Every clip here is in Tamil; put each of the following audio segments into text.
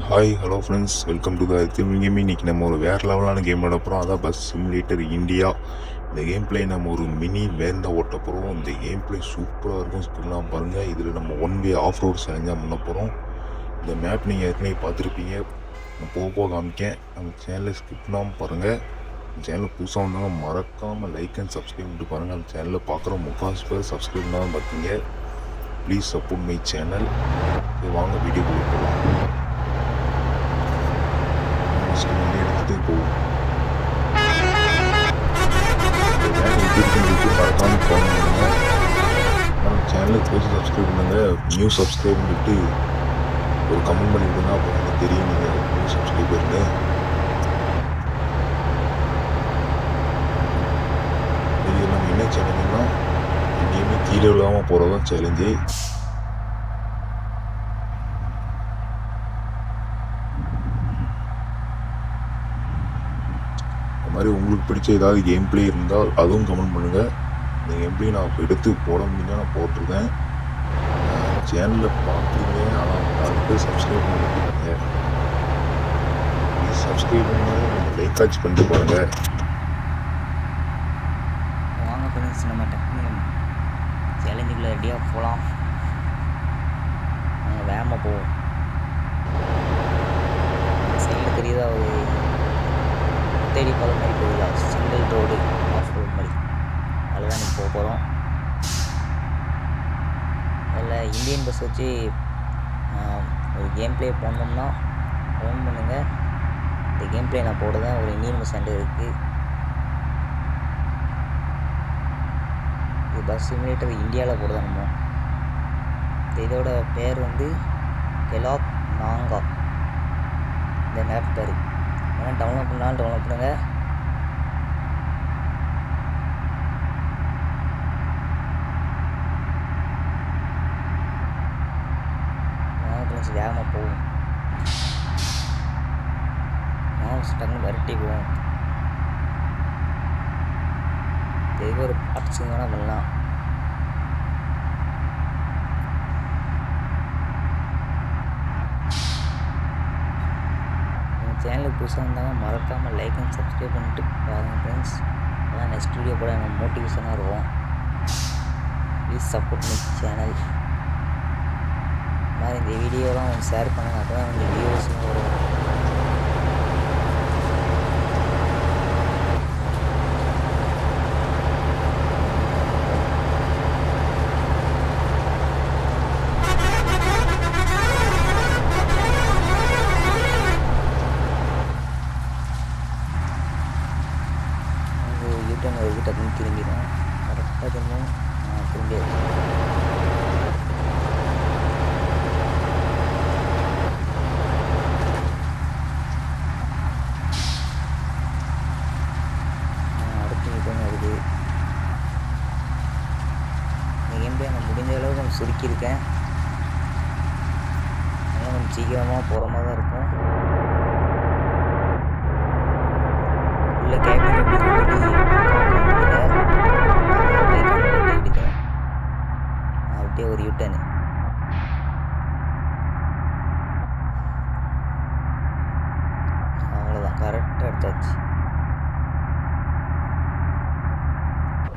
Hi hello friends, welcome to the திரும்பி கேம். இன்றைக்கி நம்ம ஒரு வேறு லெவலான கேம் விளாட போகிறோம். அதான் பஸ் சிமுலேட்டர் இந்தியா. இந்த கேம் பிளே நம்ம ஒரு மினி வேன் தான் ஓட்ட போகிறோம். இந்த கேம் பிளே சூப்பராக இருக்கும். ஸ்கில்லாம் பாருங்கள். இதில் நம்ம ஒன் வே ஆஃப் ரோட் சேலஞ்சாக பண்ண போகிறோம். இந்த மேப் நீங்கள் ஏற்கனவே பார்த்துருப்பீங்க. நான் போக போக காமிக்கேன். நம்ம சேனலை ஸ்கிப் பண்ணாமல் பாருங்கள். சேனல் புதுசாக வந்தாலும் மறக்காமல் லைக் அண்ட் சப்ஸ்கிரைப் பண்ணிட்டு பாருங்கள். அந்த சேனலில் பார்க்குற முக்கால்வாசி பேர் சப்ஸ்கிரைப் பண்ணாமல் பார்த்தீங்க. Please support my channel. வாங்க வீடியோ போகலாம். எடுத்துகிட்டே போகும். மறக்காமல் ஃபாலோ பண்ணுங்கள். நம்ம சேனலுக்கு போய் சப்ஸ்கிரைப் பண்ணுங்கள். நியூ சப்ஸ்கிரைப் பண்ணிட்டு ஒரு கமெண்ட் பண்ணிவிடுங்க. அப்போ எனக்கு தெரியும் நீங்கள் நியூ சப்ஸ்கிரைபர்னு. இது நம்ம என்ன சேலஞ்சுன்னா எங்கேயுமே கீழே விழாமல் போகிறதான் சேலஞ்சு. மாதிரி உங்களுக்கு பிடிச்ச ஏதாவது கேம் பிளே இருந்தால் அதுவும் கமெண்ட் பண்ணுங்கள். இந்த கேம் பிளே நான் எடுத்து போட முடிஞ்சால் நான் போட்டிருக்கேன். சேனலில் பார்க்குறீங்க, ஆனால் அது பேர் சப்ஸ்கிரைப் பண்ணிருக்கீங்க. ப்ளீஸ் சப்ஸ்கிரைப் பண்ணுங்கள். நீங்கள் லைக் ஆச்சு பண்ணிட்டு பாருங்கள். வாங்க ஃப்ரெண்ட்ஸ், நம்ம டக்குனு சேலஞ்சுக்குள்ளே ரெடியாக போகலாம். நாங்கள் வேகமாக போவோம். சைடில் தெரியுதா ஒரு தேடி போகிற மாதிரி போகுதா, சிங்கிள் ரோடு ஆஃப் ரோடு மாதிரி. அதில் தான் நீங்கள் போக போகிறோம். அதில் இந்தியன் பஸ் வச்சு ஒரு கேம் பிளே போடணும்னா ஃபோன் பண்ணுங்கள். இந்த கேம் பிளே நான் போடுறேன். ஒரு இந்தியன் பஸ் சென்டர் இருக்குது. இது பஸ் சிமுலேட்டர் இந்தியாவில் போடுறோம் நம்ம. இதோட பேர் வந்து கெலாக் நாங்கா. இந்த மேப் பேர் வேணால் டவுன்லோட் பண்ணாலும் டவுன்லோட் பண்ணுங்கள். வேகமாக போகும். டக்குன்னு விரட்டி போவோம். தெய்வ ஒரு அடிச்சுங்க வேணால் பண்ணலாம். சேனலுக்கு புதுசாக இருந்தாலும் மறக்காமல் லைக் அண்ட் சப்ஸ்கிரைப் பண்ணிட்டு பாருங்கள் ஃப்ரெண்ட்ஸ். அதான் நெக்ஸ்ட் வீடியோ கூட எனக்கு மோட்டிவேஷனாக இருக்கும். Please support my channel. மாதிரி இந்த வீடியோலாம் அவங்க ஷேர் பண்ணுங்கள். அப்போ தான் கொஞ்சம் வியூவர்ஸும் வரும். யூட்டன் ஒரு டக்குன்னு திரும்பிடும். கரெக்டாக திரும்பவும் திரும்பி வருது. இந்த கேம் பிளே நான் முடிஞ்ச அளவுக்கு கொஞ்சம் சுருக்கியிருக்கேன். அதனால் கொஞ்சம் சீக்கிரமாக போகிற மாதிரி தான் இருக்கும். உள்ள கேபின் அப்படியே ஒரு யூட்டனு. அவ்வளோதான், கரெக்டாக எடுத்தாச்சு.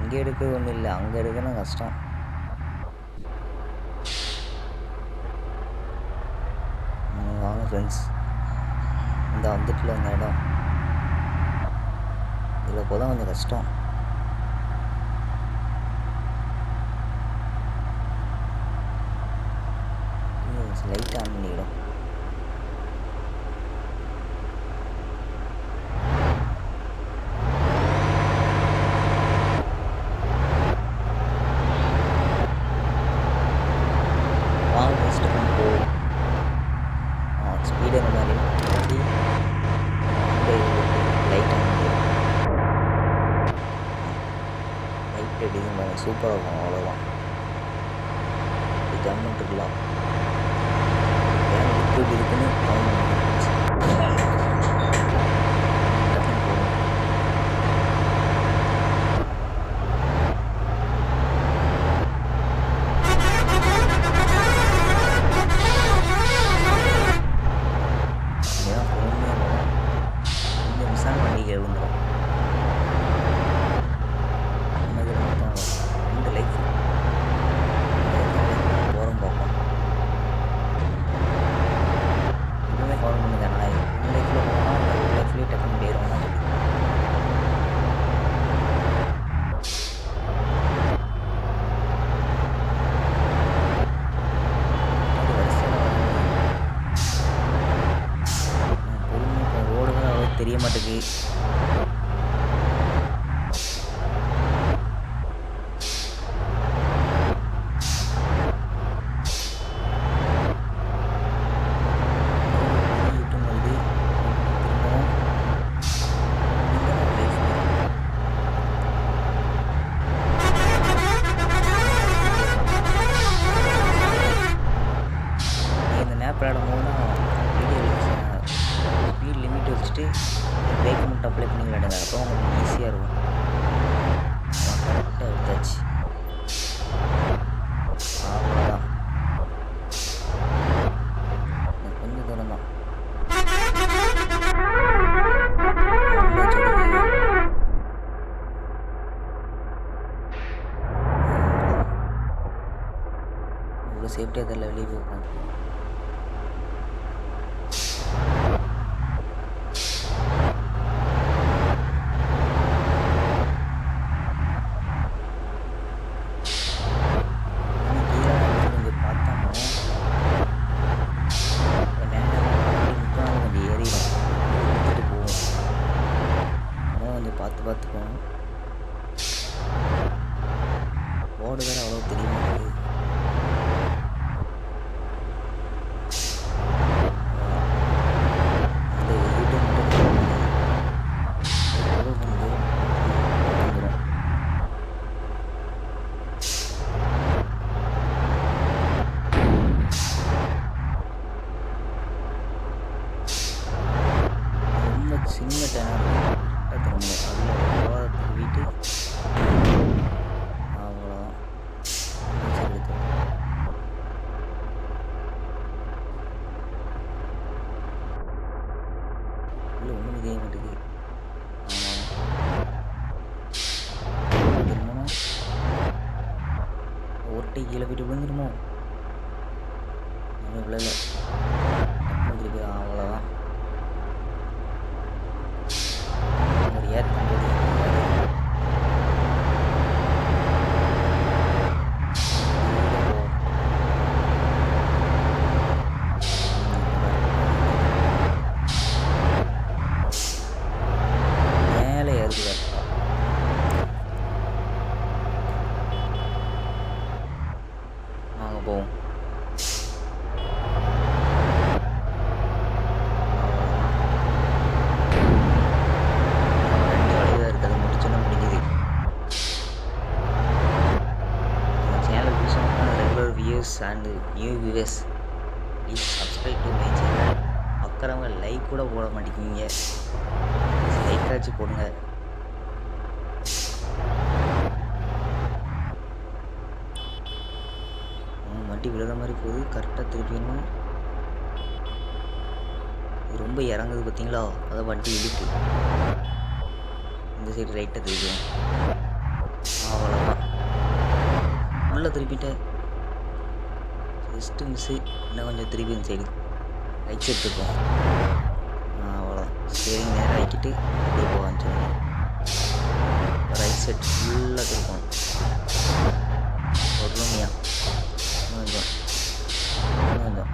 இங்கே எடுக்க ஒன்றும் இல்லை, அங்கே எடுக்கணும் கஷ்டம். வாங்க ஃப்ரெண்ட்ஸ், இந்த வந்துட்டுல இந்த இடம் இதில் போதான் கொஞ்சம் கஷ்டம். லைட் ஆன் பண்ணிடும். ஸ்பீடு அந்த மாதிரி லைட் அடிக்கும் பாருங்க, சூப்பராக இருக்கும். அவ்வளோதான், ஜம்முன்ட்டு இருக்கலாம். இருக்குன்னு தெரிய மாட்டேங்குது. விளையாடும்போது வீடியோ ஸ்பீட் லிமிட் வச்சுட்டு பிரேக் மட்டும் அப்ளை பண்ணி விளையாடுங்க. அப்போ உங்களுக்கு ஈஸியாக இருக்கும். கரெக்டாக எடுத்தாச்சு. அவ்வளோதான். கொஞ்சம் தூரம் தான். இவ்வளோ சேஃப்டியாக தெரியல, வெளியே போய் உட்காந்து. பார்த்து போகணும். போர்டு வேறு அவ்வளோ தெரிய மாட்டேங்குது. அந்த வீட்டு வந்துடும். ரொம்ப சின்ன டேம் திரும்ப அதில் ஓரத்துக்கு வீட்டு அவ்வளோதான். இல்லை ஒன்றும் தெரிய மாட்டேங்குது. திரும்பணும். ஒருட்டை கீழே போய்ட்டு விழுந்துருமோ? ஒன்றும் விழலை. திருப்பி அவ்வளோதான். ஒரு ஏற்கும்போது மேலே ஏறுது. வாங்க போவோம். and new viewers, please subscribe to my channel. அக்கறவங்க லைக் கூட போட மாட்டேங்கிறீங்க. லைக் ஆச்சு போடுங்க. வண்டி விழுற மாதிரி போகுது. கரெக்டாக திருப்பிடணும். இது ரொம்ப இறங்குது பார்த்தீங்களா? அதான் வண்டி இழுக்கு. இந்த சைடு ரைட்டாக திருப்பிடும். அவ்வளோதான். உள்ளே திருப்பிட்டேன். Just miss. இன்னும் கொஞ்சம் திருப்பி இந்த சைடு ரைட் சைடு இருக்கும். அவ்வளோதான். ஸ்டேரிங் நேரம் ஆக்கிட்டு அப்படியே போவான்னு சொல்லுங்கள். ரைட் சைடு ஃபுல்லாக திருப்போம். பொறுமையாக கொஞ்சம் கொஞ்சம்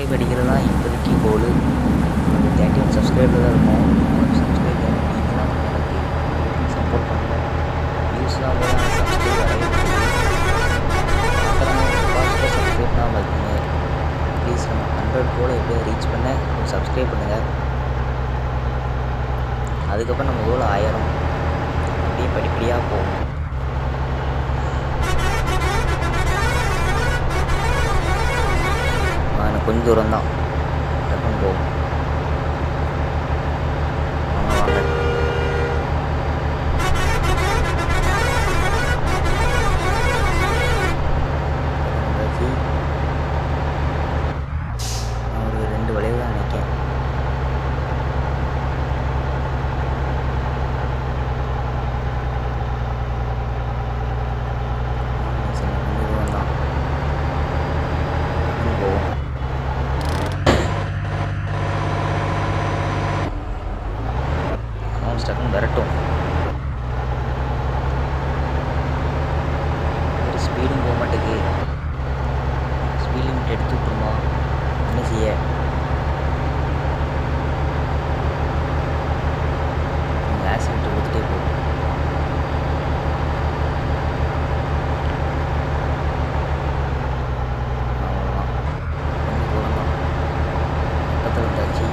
சப்ஸ்கிரைப் அடிக்கிறதா இப்போதைக்கு கோலு. 31 சப்ஸ்கிரைபர் தான் இருக்கும். சப்ஸ்கிரைப் நீங்கள் தான் எனக்கு சப்போர்ட் பண்ணுங்கள். வியூஸ்லாம் போல சப்ஸ்கிரைப் அடைய ஃபாஸ்ட்டாக சப்ஸ்கிரைப் தான் இருக்குங்க. ப்ளீஸ் நம்ம 100 கோலை எப்படியா ரீச் பண்ண சப்ஸ்கிரைப் பண்ணுங்கள். அதுக்கப்புறம் நம்ம கோல் 1000 அப்படியே படிப்படியாக போகும். எனக்கு கொஞ்சம் தூரம் தான் டக்குன்னு போகும். வாங்க வாங்க. நான் ஒரு 2 வளைவு தான் நினைக்கிறேன். டக்குன்னு வரட்டும். ஒரு ஸ்பீடும் போக மாட்டேங்குது. ஸ்பீட் லிமிட் எடுத்து விட்டுருமா என்ன செய்ய? ஆக்சிடென்ட் கொடுத்துட்டே போகும். அவ்வளோதான், கொஞ்சம் தூரம் தான், பக்கத்தில் இருந்தாச்சு.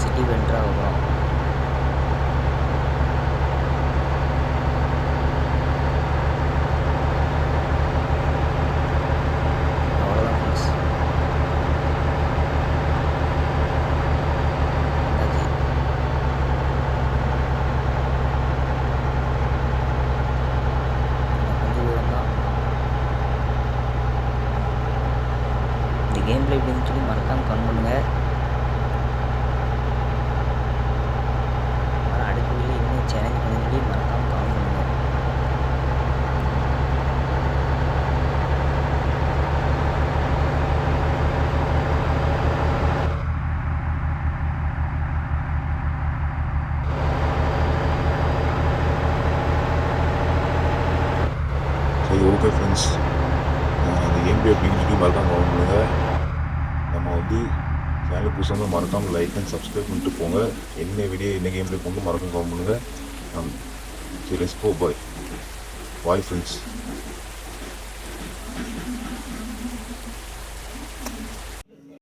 சிட்டி வென்ட்ரா ஆகும். அவ்வளோதான் ஃப்ரெண்ட்ஸ். கொஞ்சம் தூரம் தான். இந்த கேம் பிளே எப்படின்னு சொல்லி மறக்காமல் கமெண்ட் பண்ணுங்கள். சேலஞ்ச் பண்ணி மறக்காமல் கமெண்ட் பண்ணுங்கள். சரி, ஓகே ஃப்ரெண்ட்ஸ், இந்த கேம் பிளே அப்படின்னு சொல்லி மறக்காமல் கமெண்ட் பண்ணுங்கள். நம்ம வந்து சேனல் புதுசாக மறக்காமல் லைக் அண்ட் சப்ஸ்கிரைப் பண்ணிட்டு போங்க. என்ன வீடியோ என்ன கேம் பிளே கொண்டு மறக்காமல் கமெண்ட் பண்ணுங்கள். சரி, லெட்ஸ் கோ. Bye friends.